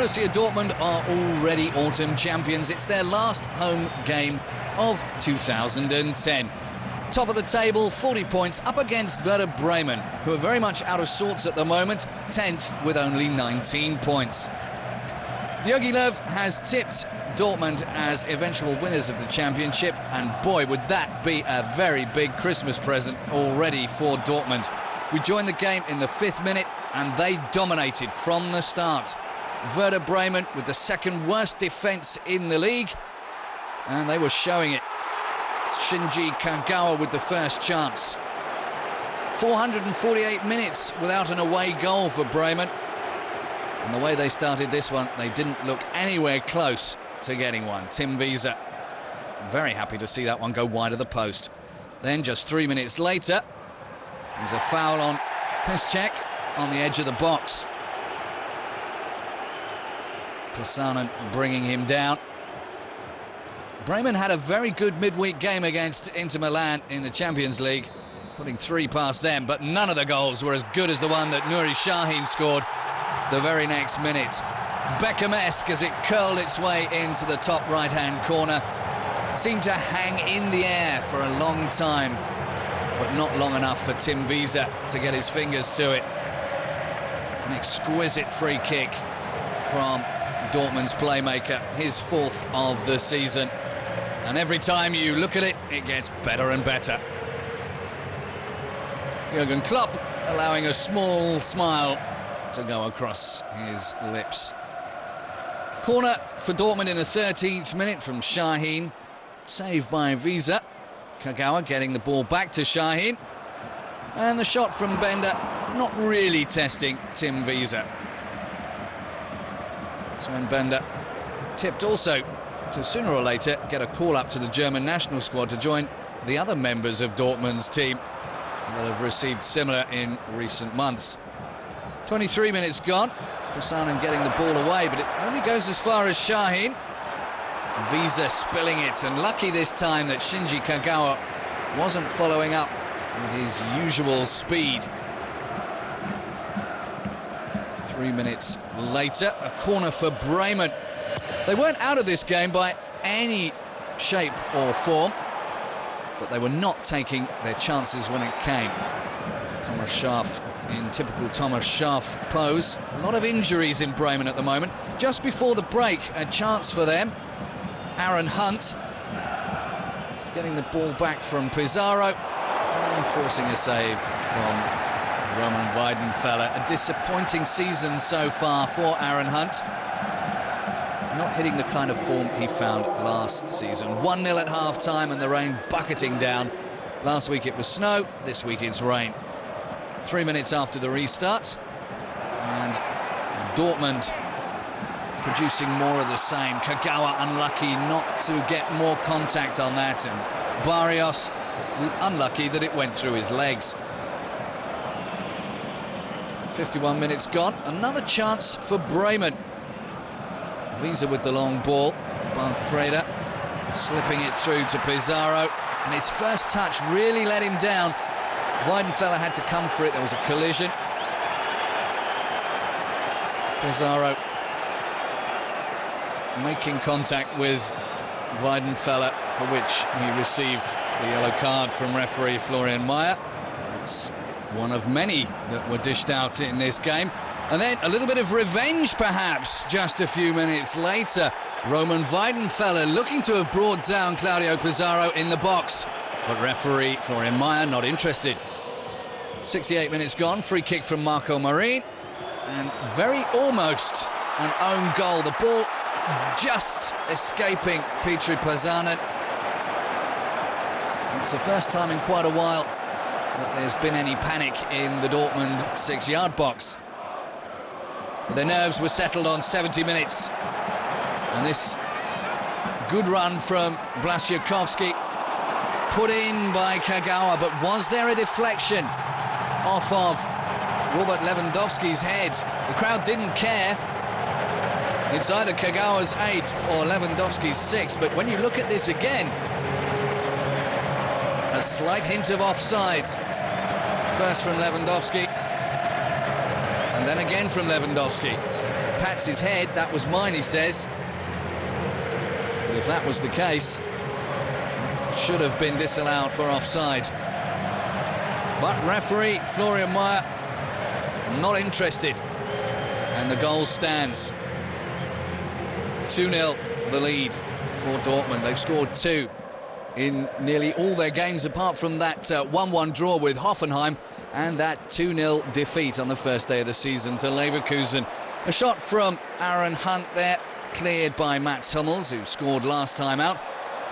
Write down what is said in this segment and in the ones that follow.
Borussia Dortmund are already autumn champions. It's their last home game of 2010. Top of the table, 40 points, up against Werder Bremen, who are very much out of sorts at the moment, 10th with only 19 points. Jogi Löw has tipped Dortmund as eventual winners of the championship, and boy, would that be a very big Christmas present already for Dortmund. We joined the game in the 5th minute, and they dominated from the start. Werder Bremen with the second worst defence in the league, and they were showing it. Shinji Kagawa with the first chance. 448 minutes without an away goal for Bremen. And the way they started this one, they didn't look anywhere close to getting one. Tim Wiese, very happy to see that one go wide of the post. Then just 3 minutes later, there's a foul on Piszczek on the edge of the box. Prasanen bringing him down. Bremen had a very good midweek game against Inter Milan in the Champions League, putting 3 past them, but none of the goals were as good as the one that Nuri Sahin scored the very next minute. Beckham-esque as it curled its way into the top right-hand corner. Seemed to hang in the air for a long time, but not long enough for Tim Wiese to get his fingers to it. An exquisite free kick from Dortmund's playmaker, his 4th of the season. And every time you look at it, it gets better and better. Jurgen Klopp allowing a small smile to go across his lips. Corner for Dortmund in the 13th minute from Sahin. Saved by Wiese. Kagawa getting the ball back to Sahin. And the shot from Bender not really testing Tim Wiese. Sven Bender tipped also to sooner or later get a call up to the German national squad to join the other members of Dortmund's team that have received similar in recent months. 23 minutes gone. Prasanen getting the ball away, but it only goes as far as Sahin. Wiese spilling it, and lucky this time that Shinji Kagawa wasn't following up with his usual speed. 3 minutes later, a corner for Bremen. They weren't out of this game by any shape or form, but they were not taking their chances when it came. Thomas Schaaf in typical Thomas Schaaf pose. A lot of injuries in Bremen at the moment. Just before the break, a chance for them. Aaron Hunt getting the ball back from Pizarro and forcing a save from Roman Weidenfeller. A disappointing season so far for Aaron Hunt. Not hitting the kind of form he found last season. 1-0 at half-time and the rain bucketing down. Last week it was snow, this week it's rain. 3 minutes after the restart, and Dortmund producing more of the same. Kagawa unlucky not to get more contact on that, and Barrios unlucky that it went through his legs. 51 minutes gone, another chance for Bremen. Wiese with the long ball, Bargfreder slipping it through to Pizarro, and his first touch really let him down. Weidenfeller had to come for it, there was a collision. Pizarro making contact with Weidenfeller, for which he received the yellow card from referee Florian Mayer. It's one of many that were dished out in this game. And then a little bit of revenge, perhaps, just a few minutes later. Roman Weidenfeller looking to have brought down Claudio Pizarro in the box, but referee Florian Mayer not interested. 68 minutes gone, free kick from Marco Marin, and very almost an own goal. The ball just escaping Petri Prasanen. It's the first time in quite a while that there's been any panic in the Dortmund 6-yard box. But their nerves were settled on 70 minutes. And this good run from Blaszczykowski, put in by Kagawa, but was there a deflection off of Robert Lewandowski's head? The crowd didn't care. It's either Kagawa's 8th or Lewandowski's 6th, but when you look at this again, a slight hint of offside. First from Lewandowski, and then again from Lewandowski. pats his head. That was mine, he says. But if that was the case, it should have been disallowed for offside. But referee Florian Mayer not interested. And the goal stands. 2-0 the lead for Dortmund. They've scored 2 in nearly all their games, apart from that 1-1 draw with Hoffenheim and that 2-0 defeat on the first day of the season to Leverkusen. A shot from Aaron Hunt there, cleared by Mats Hummels, who scored last time out.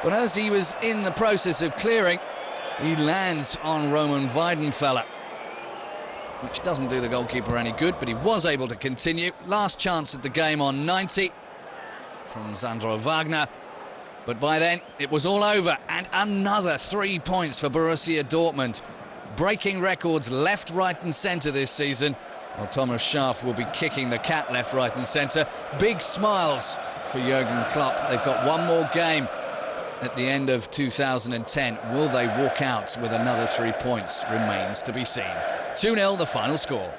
But as he was in the process of clearing, he lands on Roman Weidenfeller, which doesn't do the goalkeeper any good, but he was able to continue. Last chance of the game on 90 from Sandro Wagner. But by then, it was all over, and another 3 points for Borussia Dortmund. Breaking records left, right and centre this season. Well, Thomas Schaaf will be kicking the cat left, right and centre. Big smiles for Jurgen Klopp. They've got one more game at the end of 2010. Will they walk out with another 3 points? Remains to be seen. 2-0 the final score.